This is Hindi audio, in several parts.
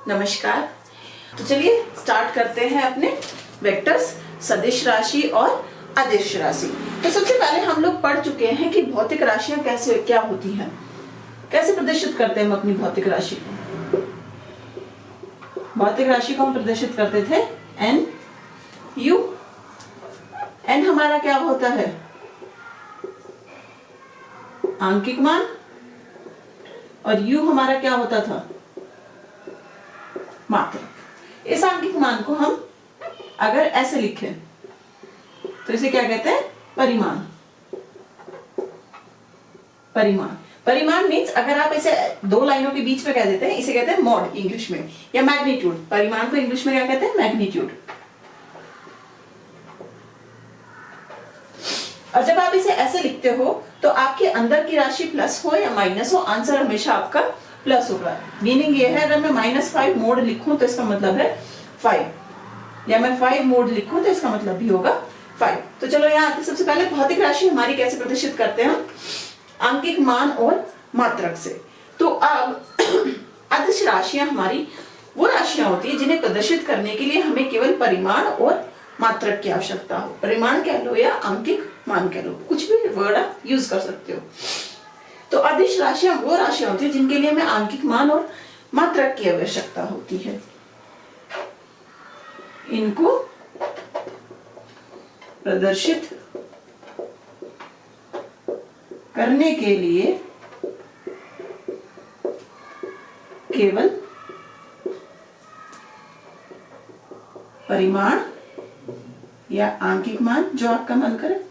नमस्कार। तो चलिए स्टार्ट करते हैं अपने वेक्टर्स, सदिश राशि और अदिश राशि। तो सबसे पहले हम लोग पढ़ चुके हैं कि भौतिक राशियां कैसे क्या होती हैं, कैसे प्रदर्शित करते हैं हम अपनी भौतिक राशि को। भौतिक राशि को हम प्रदर्शित करते थे एन यू। एन हमारा क्या होता है? आंकिक मान। और यू हमारा क्या होता था? मात्रक। इस आंकिक मान को हम अगर ऐसे लिखें तो इसे क्या कहते हैं? परिमाण। परिमाण परिमाण मीन्स अगर आप इसे दो लाइनों के बीच में कह देते हैं, इसे कहते हैं मॉड इंग्लिश में, या मैग्नीट्यूड। परिमाण को इंग्लिश में क्या कहते हैं? मैग्नीट्यूड। और जब आप इसे ऐसे लिखते हो तो आपके अंदर की राशि प्लस हो या माइनस हो, आंसर हमेशा आपका प्लस होगा। मीनिंग ये है, अगर मैं -5 मोड लिखूं तो इसका मतलब है 5, या मैं 5 मोड लिखूं तो इसका मतलब भी होगा 5। तो चलो यहाँ आते, सबसे पहले भौतिक राशि हमारी कैसे प्रदर्शित करते हैं हम? आंकिक मान और मात्रक से। तो अब अदिश राशियां हमारी वो राशियां होती है जिन्हें प्रदर्शित करने के लिए हमें केवल परिमाण और मात्रक की आवश्यकता हो। परिमाण कह लो या आंकिक मान कह लो, कुछ भी वर्ड आप यूज कर सकते हो। तो अदिश राशियां वो राशियां होती है जिनके लिए हमें आंकिक मान और मात्रक की आवश्यकता होती है। इनको प्रदर्शित करने के लिए केवल परिमाण या आंकिक मान, जो आपका मन करे।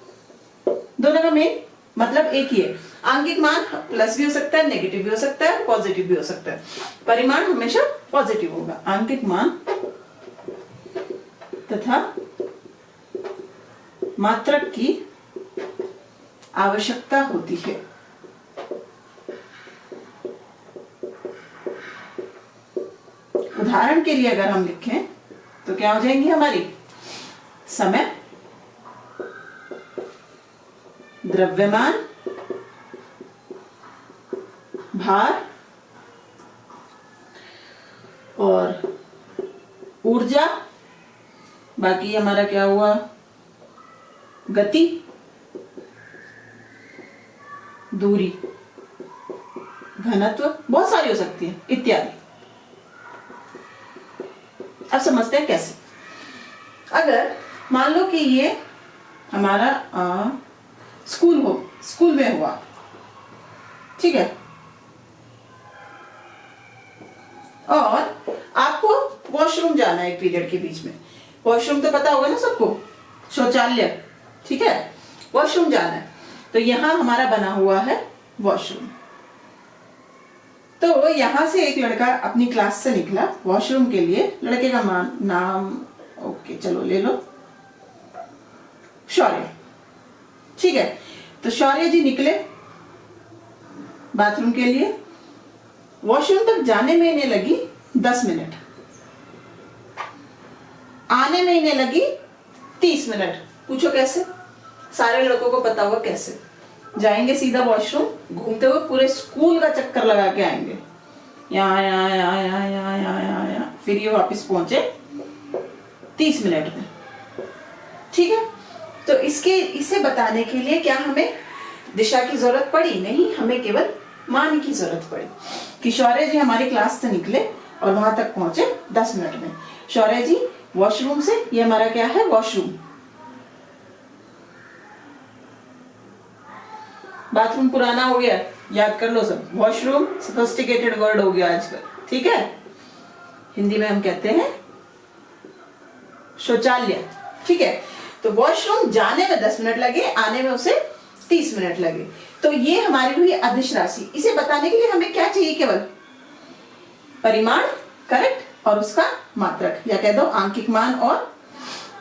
दोनों का मेन मतलब एक ही है। आंकिक मान प्लस भी हो सकता है, नेगेटिव भी हो सकता है, पॉजिटिव भी हो सकता है। परिमाण हमेशा पॉजिटिव होगा। आंकिक मान तथा मात्रक की आवश्यकता होती है। उदाहरण के लिए अगर हम लिखें तो क्या हो जाएंगी हमारी? समय, द्रव्यमान, भार और ऊर्जा। बाकी हमारा क्या हुआ? गति, दूरी, घनत्व, बहुत सारी हो सकती है इत्यादि। अब समझते हैं कैसे। अगर मान लो कि ये हमारा स्कूल में हुआ, ठीक है, और आपको वॉशरूम जाना है एक पीरियड के बीच में। वॉशरूम तो पता होगा ना सबको, शौचालय, ठीक है, वॉशरूम जाना है। तो यहां हमारा बना हुआ है वॉशरूम। तो यहां से एक लड़का अपनी क्लास से निकला वॉशरूम के लिए। लड़के का नाम ओके चलो ले लो, शौर्य, ठीक है। तो शौर्य जी निकले बाथरूम के लिए। वॉशरूम तक जाने में इन्हें लगी 10 मिनट, आने में इन्हें लगी 30 मिनट। पूछो कैसे? सारे लड़कों को पता होगा कैसे। जाएंगे सीधा वॉशरूम, घूमते हुए पूरे स्कूल का चक्कर लगा के आएंगे, यहाँ, फिर ये वापस पहुंचे 30 मिनट में, ठीक है। तो इसे बताने के लिए क्या हमें दिशा की जरूरत पड़ी? नहीं, हमें केवल मान की जरूरत पड़ी कि शौर्य जी हमारी क्लास से निकले और वहां तक पहुंचे 10 मिनट में। शौर्य जी वॉशरूम से, ये हमारा क्या है? वॉशरूम। बाथरूम पुराना हो गया, याद कर लो सब। वॉशरूम सोफिस्टिकेटेड वर्ड हो गया आजकल, ठीक है। हिंदी में हम कहते हैं शौचालय, ठीक है। तो वॉशरूम जाने में 10 मिनट लगे, आने में उसे 30 मिनट लगे। तो ये हमारी हुई अदिश राशि। इसे बताने के लिए हमें क्या चाहिए? केवल परिमाण, करेक्ट, और उसका मात्रक, या कह दो आंकिक मान और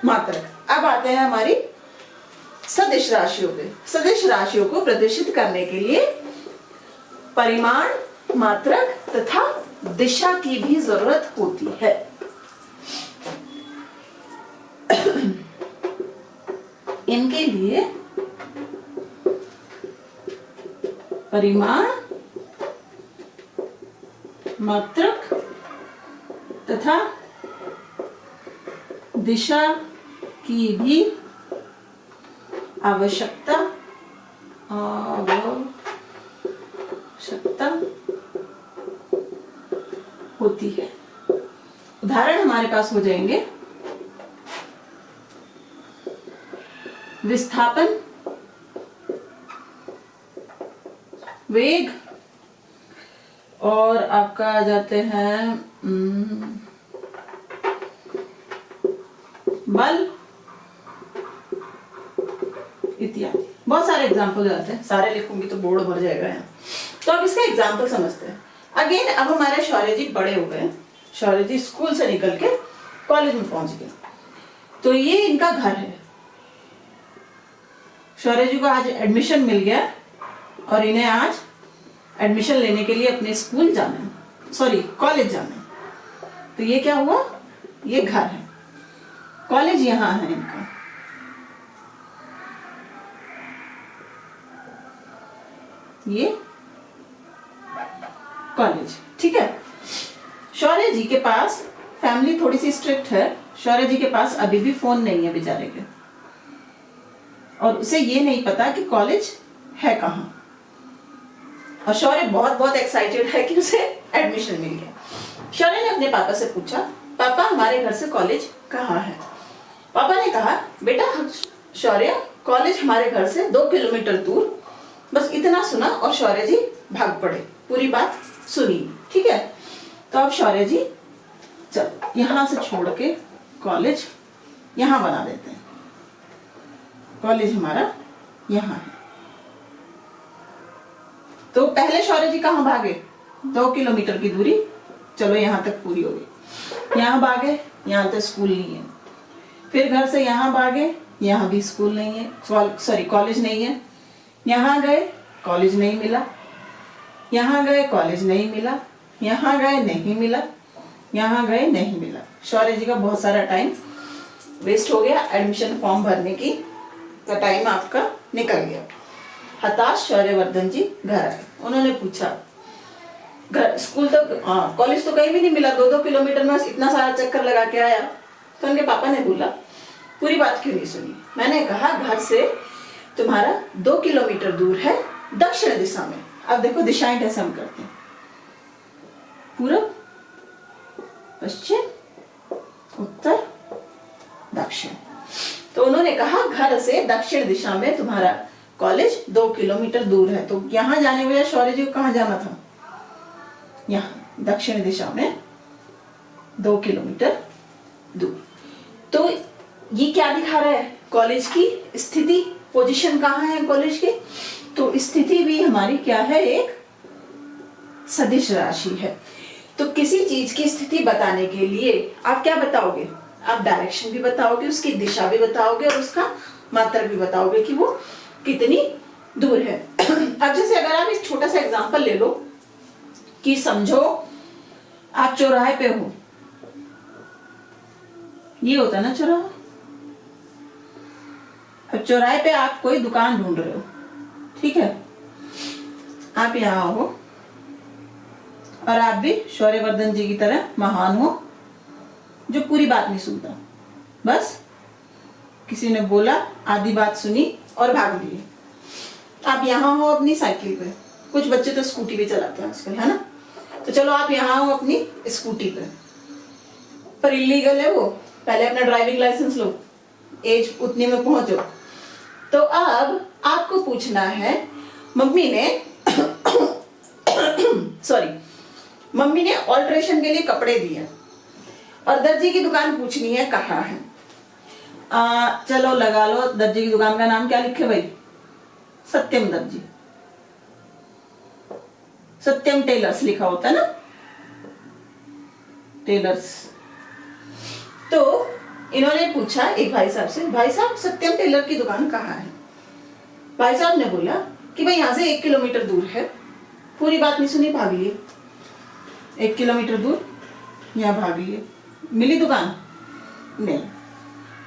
मात्रक। अब आते हैं हमारी सदिश राशियों पे। सदिश राशियों को प्रदर्शित करने के लिए परिमाण, मात्रक तथा दिशा की भी जरूरत होती है। इनके लिए परिमाण, मात्रक तथा दिशा की भी आवश्यकता होती है। उदाहरण हमारे पास हो जाएंगे विस्थापन, वेग, और आपका आ जाते हैं बल इत्यादि। बहुत सारे एग्जाम्पल आते हैं, सारे लिखूंगी तो बोर्ड भर जाएगा यहाँ। तो अब इसका एग्जाम्पल समझते हैं। अगेन अब हमारे शौर्य जी बड़े हो गए, शौर्य जी स्कूल से निकल के कॉलेज में पहुंच गए। तो ये इनका घर है। शौर्य जी को आज एडमिशन मिल गया और इन्हें आज एडमिशन लेने के लिए अपने स्कूल जाना है, सॉरी कॉलेज जाना है। तो ये क्या हुआ, ये घर है, कॉलेज यहां है इनका। ये कॉलेज, ठीक है। शौर्य जी के पास, फैमिली थोड़ी सी स्ट्रिक्ट है, शौर्य जी के पास अभी भी फोन नहीं है बेचारे के, और उसे ये नहीं पता कि कॉलेज है कहां। और शौर्य बहुत बहुत एक्साइटेड है कि उसे एडमिशन मिल गया। शौर्य ने अपने पापा से पूछा, पापा हमारे घर से कॉलेज कहाँ है? पापा ने कहा, बेटा शौर्य कॉलेज हमारे घर से 2 किलोमीटर दूर। बस इतना सुना और शौर्य जी भाग पड़े, पूरी बात सुनी, ठीक है। तो अब शौर्य जी चल यहां से छोड़ के कॉलेज यहां बना देते हैं, कॉलेज हमारा यहां है। तो पहले शौर्य जी कहां भागे, 2 किलोमीटर की दूरी, चलो यहां तक पूरी हो गई। यहां भागे, यहां तक स्कूल नहीं है। फिर घर से यहां भागे, यहां भी स्कूल नहीं है, सॉरी कॉलेज नहीं है। यहां गए, कॉलेज नहीं मिला। यहां गए, कॉलेज नहीं मिला। यहां गए, नहीं मिला। यहां गए, नहीं मिला। शौर्य जी का बहुत सारा टाइम वेस्ट हो गया, एडमिशन फॉर्म भरने की का टाइम आपका निकल गया। हताश शौर्यवर्धन जी घर आए। उन्होंने पूछा, घर स्कूल तो कॉलेज तो कहीं भी नहीं मिला, 2-2 किलोमीटर में इतना सारा चक्कर लगा के आया। तो उनके पापा ने बोला, पूरी बात क्यों नहीं सुनी? मैंने कहा घर से तुम्हारा 2 किलोमीटर दूर है दक्षिण दिशा में। अब देखो दिशाएं कैसे हम करते हैं, पूर्व, पश्चिम, उत्तर, दक्षिण। तो उन्होंने कहा घर से दक्षिण दिशा में तुम्हारा कॉलेज 2 किलोमीटर दूर है। तो यहां जाने के बजाय शौर्य जी को कहां जाना था? यहां दक्षिण दिशा में 2 किलोमीटर दूर। तो ये क्या दिखा रहा है? कॉलेज की स्थिति, पोजीशन कहां है कॉलेज की? तो स्थिति भी हमारी क्या है? एक सदिश राशि है। तो किसी चीज की स्थिति बताने के लिए आप क्या बताओगे? आप डायरेक्शन भी बताओगे, उसकी दिशा भी बताओगे और उसका मात्रक भी बताओगे कि वो कितनी दूर है। अब जैसे अगर आप एक छोटा सा एग्जांपल ले लो कि समझो आप चौराहे पे हो, ये होता ना चौराहा। अब चौराहे पे आप कोई दुकान ढूंढ रहे हो, ठीक है। आप यहां हो और आप भी शौर्यवर्धन जी की तरह महान हो जो पूरी बात नहीं सुनता, बस किसी ने बोला, आधी बात सुनी और भाग लिए। आप यहाँ हो अपनी साइकिल पे, कुछ बच्चे तो स्कूटी भी चलाते हैं आजकल, है ना। तो चलो आप यहाँ हो अपनी स्कूटी पे, पर इलीगल है वो, पहले अपना ड्राइविंग लाइसेंस लो, एज उतने में पहुंचो। तो अब आपको पूछना है, मम्मी ने सॉरी मम्मी ने ऑल्ट्रेशन के लिए कपड़े दिए और दर्जी की दुकान पूछनी है कहाँ है। चलो लगा लो, दर्जी की दुकान का नाम क्या लिखे भाई? सत्यम दर्जी, सत्यम टेलर्स लिखा होता है ना, टेलर्स। तो इन्होंने पूछा एक भाई साहब से, भाई साहब सत्यम टेलर की दुकान कहाँ है? भाई साहब ने बोला कि भाई यहाँ से 1 किलोमीटर दूर है। पूरी बात नहीं सुनी, भाग लिए। 1 किलोमीटर दूर, यहाँ भाग लिए। मिली दुकान? नहीं।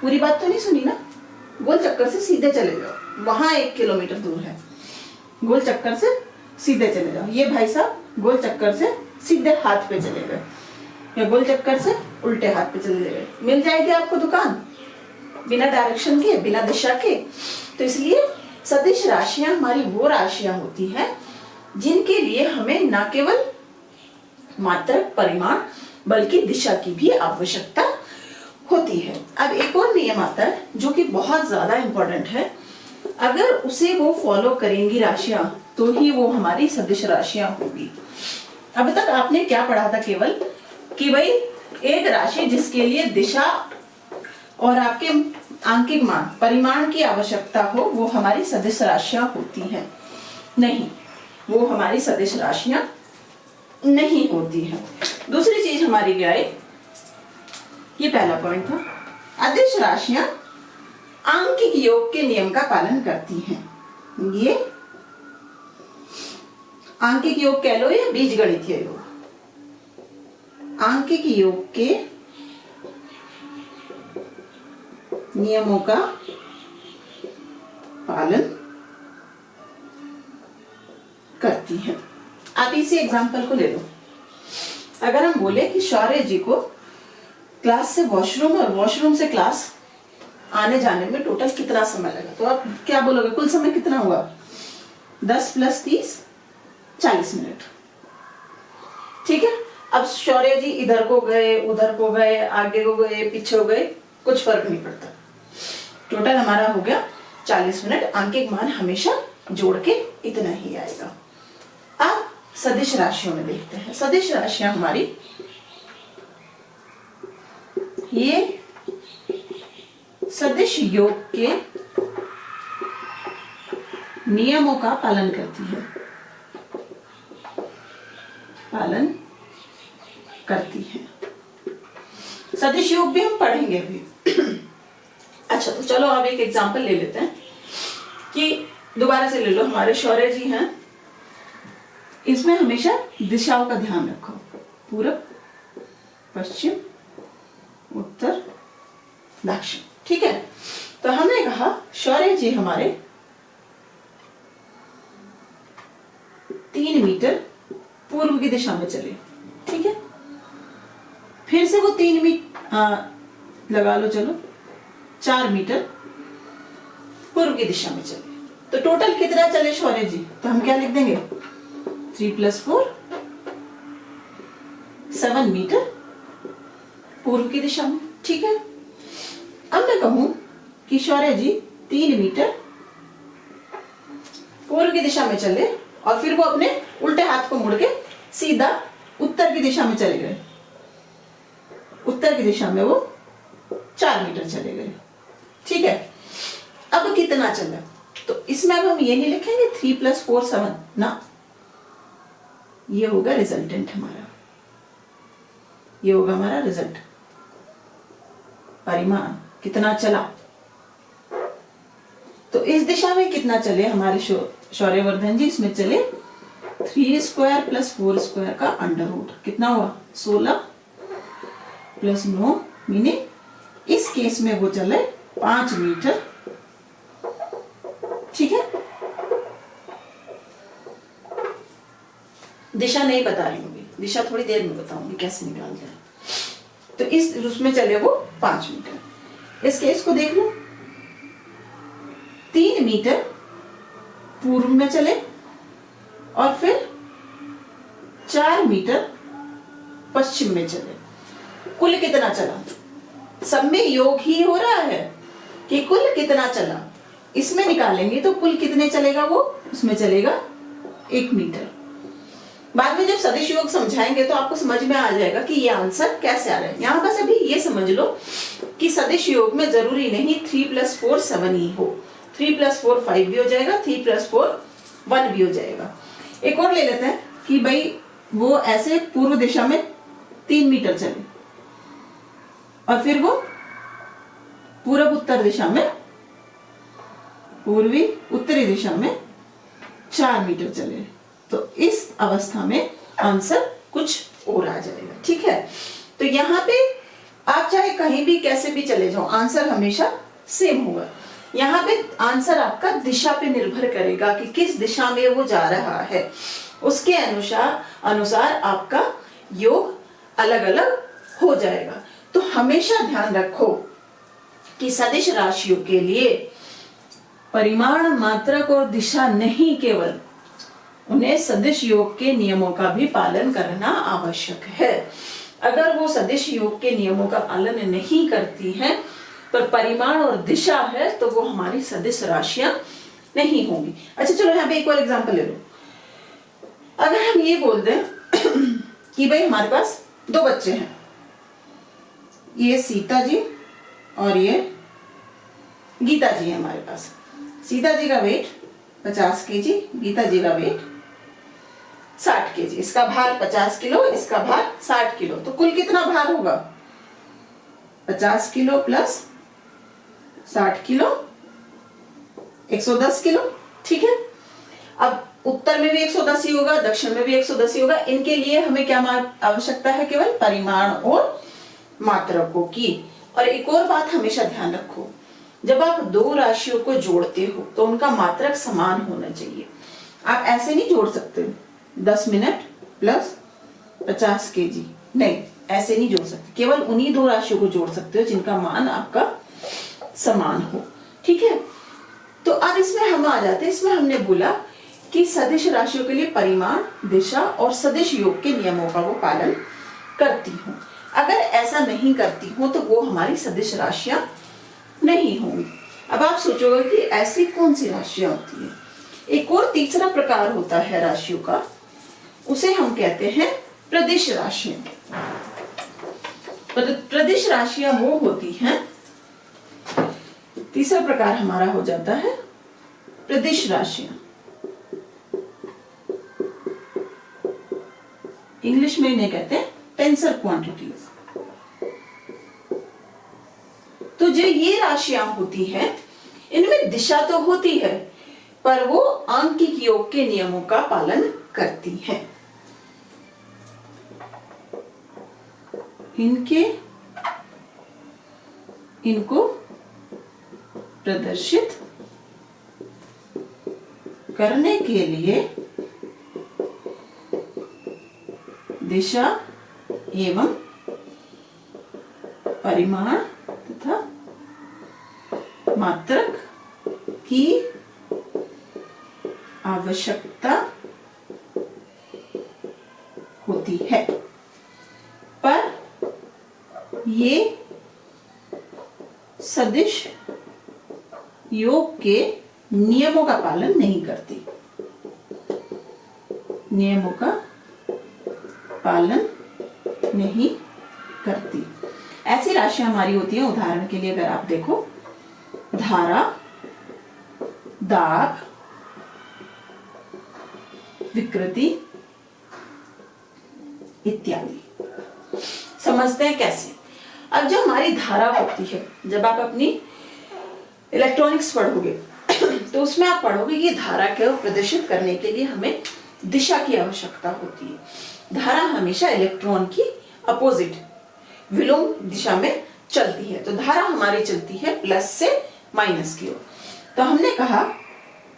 पूरी बात तो नहीं सुनी ना, गोल चक्कर से सीधे चले जाओ, वहां 1 किलोमीटर दूर है, गोल चक्कर से सीधे चले जाओ। ये भाई साहब गोल चक्कर से सीधे हाथ पे चले गए। या गोल चक्कर से उल्टे हाथ पे चले गए, मिल जाएगी आपको दुकान बिना डायरेक्शन के, बिना दिशा के। तो इसलिए सदिश राशियां हमारी वो राशियां होती हैं जिनके लिए हमें न केवल मात्रक परिमाण बल्कि दिशा की भी आवश्यकता होती है। अब एक और नियम आता है जो कि बहुत ज्यादा इंपॉर्टेंट है, अगर उसे वो फॉलो करेंगी राशियां तो ही वो हमारी सदिश राशियां होगी। अब तक आपने क्या पढ़ा था, केवल कि भाई एक राशि जिसके लिए दिशा और आपके आंकिक मान परिमाण की आवश्यकता हो वो हमारी सदिश राशियां होती हैं। नहीं, वो हमारी सदिश राशियां नहीं होती हैं। दूसरी चीज हमारी क्या है, ये पहला पॉइंट था, अदिश राशियां आंकिक योग के नियम का पालन करती हैं। ये आंकिक योग कह लो या बीजगणितीय योग, आंकिक योग के नियमों का पालन करती हैं। आप इसी एग्जांपल को ले लो, अगर हम बोले कि शौर्य जी को क्लास से वॉशरूम और वॉशरूम से क्लास आने जाने में टोटल कितना समय लगा, तो आप क्या बोलोगे, कुल समय कितना हुआ, 10 + 30 40 मिनट। ठीक है, अब शौर्य जी इधर को गए, उधर को गए, आगे को गए, पीछे हो गए, कुछ फर्क नहीं पड़ता, टोटल हमारा हो गया 40 मिनट। आंकिक मान हमेशा जोड़ के इतना ही आएगा। अब सदिश राशियों में देखते हैं। सदिश राशियां हमारी ये सदिश योग के नियमों का पालन करती है, पालन करती है। सदिश योग भी हम पढ़ेंगे अभी। अच्छा, तो चलो अब एक एग्जांपल ले लेते हैं कि दोबारा से ले लो, हमारे शौर्य जी हैं, इसमें हमेशा दिशाओं का ध्यान रखो, पूरब, पश्चिम, उत्तर, दक्षिण। ठीक है, तो हमने कहा शौर्य जी हमारे 3 मीटर पूर्व की दिशा में चले। ठीक है, फिर से वो 3 मीटर लगा लो, चलो 4 मीटर पूर्व की दिशा में चले। तो टोटल कितना चले शौर्य जी, तो हम क्या लिख देंगे, 3 + 4 7 मीटर पूर्व की दिशा में। ठीक है, अब मैं कहूं कि शौर्य जी 3 मीटर पूर्व की दिशा में चले और फिर वो अपने उल्टे हाथ को मुड़ के सीधा उत्तर की दिशा में चले गए, उत्तर की दिशा में वो 4 मीटर चले गए। ठीक है, अब कितना चला, तो इसमें अब हम ये नहीं लिखेंगे 3 + 4 7 ना, ये होगा रिजल्टेंट हमारा, ये होगा हमारा रिजल्ट, परिमाण कितना चला। तो इस दिशा में कितना चले हमारे शौर्यवर्धन जी, इसमें चले 3² + 4² का √, कितना हुआ 16 + 9, मीनिंग इस केस में वो चले 5 मीटर। ठीक है, दिशा नहीं बता रही हूँ, दिशा थोड़ी देर में बताऊंगी कैसे निकाल जाए। तो इस उसमें चले वो 5 मीटर। इस केस को देख लो, 3 मीटर पूर्व में चले और फिर 4 मीटर पश्चिम में चले। कुल कितना चला, सब में योग ही हो रहा है कि कुल कितना चला, इसमें निकालेंगे तो कुल कितने चलेगा, वो उसमें चलेगा 1 मीटर। बाद में जब सदिश योग समझाएंगे तो आपको समझ में आ जाएगा कि ये आंसर कैसे आ रहा है। यहां बस अभी ये समझ लो कि सदिश योग में जरूरी नहीं 3 + 4 7 ही हो, 3 + 4 5 भी हो जाएगा, 3 + 4 1 भी हो जाएगा। एक और ले लेते हैं कि भाई वो ऐसे पूर्व दिशा में 3 मीटर चले और फिर वो पूर्व उत्तर दिशा में, पूर्वी उत्तरी दिशा में 4 मीटर चले, तो इस अवस्था में आंसर कुछ और आ जाएगा। ठीक है, तो यहाँ पे आप चाहे कहीं भी कैसे भी चले जाओ, आंसर हमेशा सेम होगा। यहाँ पे आंसर आपका दिशा पे निर्भर करेगा कि किस दिशा में वो जा रहा है, उसके अनुसार आपका योग अलग अलग हो जाएगा। तो हमेशा ध्यान रखो कि सदिश राशियों के लिए परिमाण, मात्रक और दिशा नहीं, केवल उन्हें सदिश योग के नियमों का भी पालन करना आवश्यक है। अगर वो सदिश योग के नियमों का पालन नहीं करती हैं पर परिमाण और दिशा है तो वो हमारी सदिश राशियां नहीं होंगी। अच्छा चलो यहाँ पे एक और एग्जांपल ले लो। अगर हम ये बोल दें कि भाई हमारे पास दो बच्चे हैं, ये सीता जी और ये गीता जी है हमारे पास। सीता जी का वेट 50 केजी, गीता जी का वेट 60 केजी। इसका भार 50 किलो, इसका भार 60 किलो। तो कुल कितना भार होगा? 50 किलो प्लस 60 किलो 110 किलो। ठीक है, अब उत्तर में भी 110 ही होगा, दक्षिण में भी 110 ही होगा। इनके लिए हमें क्या आवश्यकता है? केवल परिमाण और मात्रकों की। और एक और बात हमेशा ध्यान रखो, जब आप दो राशियों को जोड़ते हो तो उनका मात्रक समान होना चाहिए। आप ऐसे नहीं जोड़ सकते 10 मिनट प्लस 50 केजी, नहीं, ऐसे नहीं जोड़ सकते। केवल उन्हीं दो राशियों को जोड़ सकते हो जिनका मान आपका समान हो। ठीक है, तो अब इसमें हम आ जाते हैं। इसमें हमने बोला कि सदिश राशियों के लिए परिमाण, दिशा और सदिश योग के नियमों का वो पालन करती हूं। अगर ऐसा नहीं करती हूं तो वो हमारी सदिश राशियां नहीं होंगी। अब आप सोचोगे कि ऐसी कौन सी राशियां होती है? एक और तीसरा प्रकार होता है राशियों का, उसे हम कहते हैं प्रदिश राशियां। प्रदिश राशियां वो होती हैं, तीसरा प्रकार हमारा हो जाता है प्रदिश राशियां। इंग्लिश में इन्हें कहते हैं टेंसर क्वांटिटीज। तो जो ये राशियां होती हैं इनमें दिशा तो होती है पर वो आंकिक योग के नियमों का पालन करती हैं। इनको प्रदर्शित करने के लिए दिशा एवं परिमाण तथा मात्रक की आवश्यकता होती है, पर ये सदिश योग के नियमों का पालन नहीं करती। नियमों का पालन नहीं करती। ऐसी राशियां हमारी होती हैं, उदाहरण के लिए अगर आप देखो, धारा, दाब, विकृति इत्यादि। समझते हैं कैसे? अब जो हमारी धारा होती है, जब आप अपनी इलेक्ट्रॉनिक्स पढ़ोगे तो उसमें आप पढ़ोगे कि धारा को प्रदर्शित करने के लिए हमें दिशा की आवश्यकता होती है। धारा हमेशा इलेक्ट्रॉन की अपोजिट, विलोम दिशा में चलती है। तो धारा हमारी चलती है प्लस से माइनस की ओर। तो हमने कहा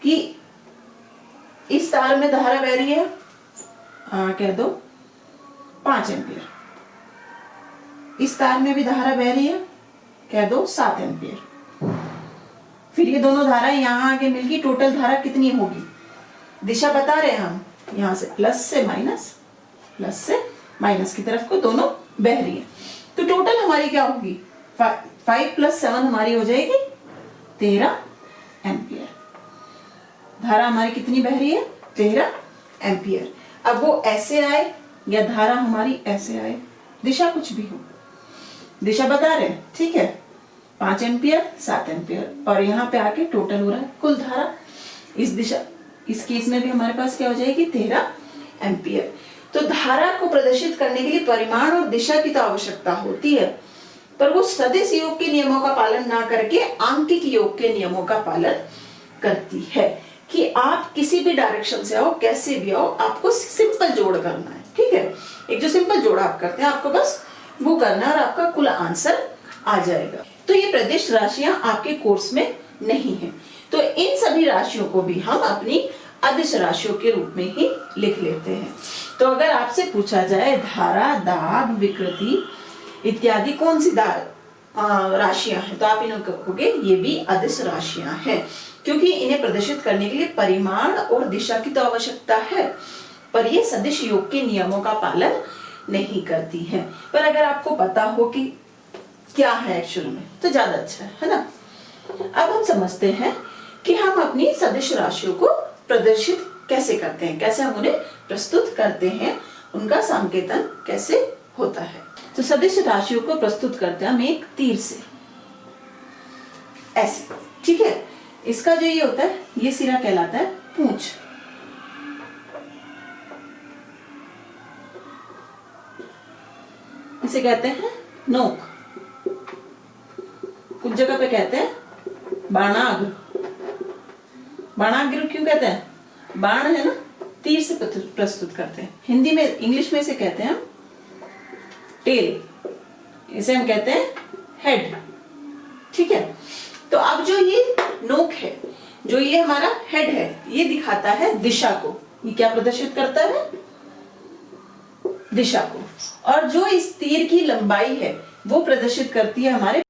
कि इस तार में धारा बह रही है, कह दो 5 एम्पियर। इस तार में भी धारा बह रही है, कह दो 7 एम्पियर। फिर ये दोनों धाराएं यहां आके मिलगी, टोटल धारा कितनी होगी? दिशा बता रहे हैं हम, यहां से प्लस से माइनस की तरफ को दोनों बह रही है। तो टोटल हमारी क्या होगी? 5 + 7 हमारी हो जाएगी 13 एम्पियर। धारा हमारी कितनी बह रही है? 13 एम्पियर। अब वो ऐसे आए या धारा हमारी ऐसे आए, दिशा कुछ भी हो, दिशा बता रहे हैं, ठीक है। 5 एम्पियर 7 एम्पियर और यहाँ पे आके टोटल हो रहा है कुल धारा इस दिशा, इस केस में भी हमारे पास क्या हो जाएगी? 13 एम्पियर। तो धारा को प्रदर्शित करने के लिए परिमाण और दिशा की तो आवश्यकता होती है, पर वो सदिश योग के नियमों का पालन ना करके आंकिक योग के नियमों का पालन करती है कि आप किसी भी डायरेक्शन से आओ, कैसे भी आओ, आपको सिंपल जोड़ करना है, ठीक है। एक जो सिंपल जोड़ आप करते हैं, आपको बस वो करना है और आपका कुल आंसर आ जाएगा। तो ये प्रदिश राशियां आपके कोर्स में नहीं है, तो इन सभी राशियों को भी हम अपनी अदिश राशियों के रूप में ही लिख लेते हैं। तो अगर आपसे पूछा जाए धारा, दाब, विकृति इत्यादि कौन सी राशियां हैं, तो आप इन्हें कहोगे ये भी अदिश राशियां हैं, क्योंकि इन्हें प्रदर्शित करने के लिए परिमाण और दिशा की तो आवश्यकता है, पर ये सदिश योग के नियमों का पालन नहीं करती हैं। पर अगर आपको पता हो कि क्या है एक्चुअल में तो ज्यादा अच्छा है ना। अब हम समझते हैं कि हम अपनी सदिश राशियों को प्रदर्शित कैसे करते हैं, कैसे हम उन्हें प्रस्तुत करते हैं, उनका संकेतन कैसे होता है। तो सदिश राशियों को प्रस्तुत करते हैं हम एक तीर से, ऐसे, ठीक है। इसका जो ये होता है, ये सिरा कहलाता है पूंछ। इसे कहते हैं नोक, कुछ जगह पे कहते हैं बाणाग्र। बाणाग्र क्यों कहते हैं? बाण है ना, तीर से प्रस्तुत करते हैं। हिंदी में, इंग्लिश में इसे कहते हैं टेल, इसे हम कहते हैं हेड, ठीक है। तो अब जो ये नोक है, जो ये हमारा हेड है, ये दिखाता है दिशा को। ये क्या प्रदर्शित करता है? दिशा को। और जो इस तीर की लंबाई है वो प्रदर्शित करती है हमारे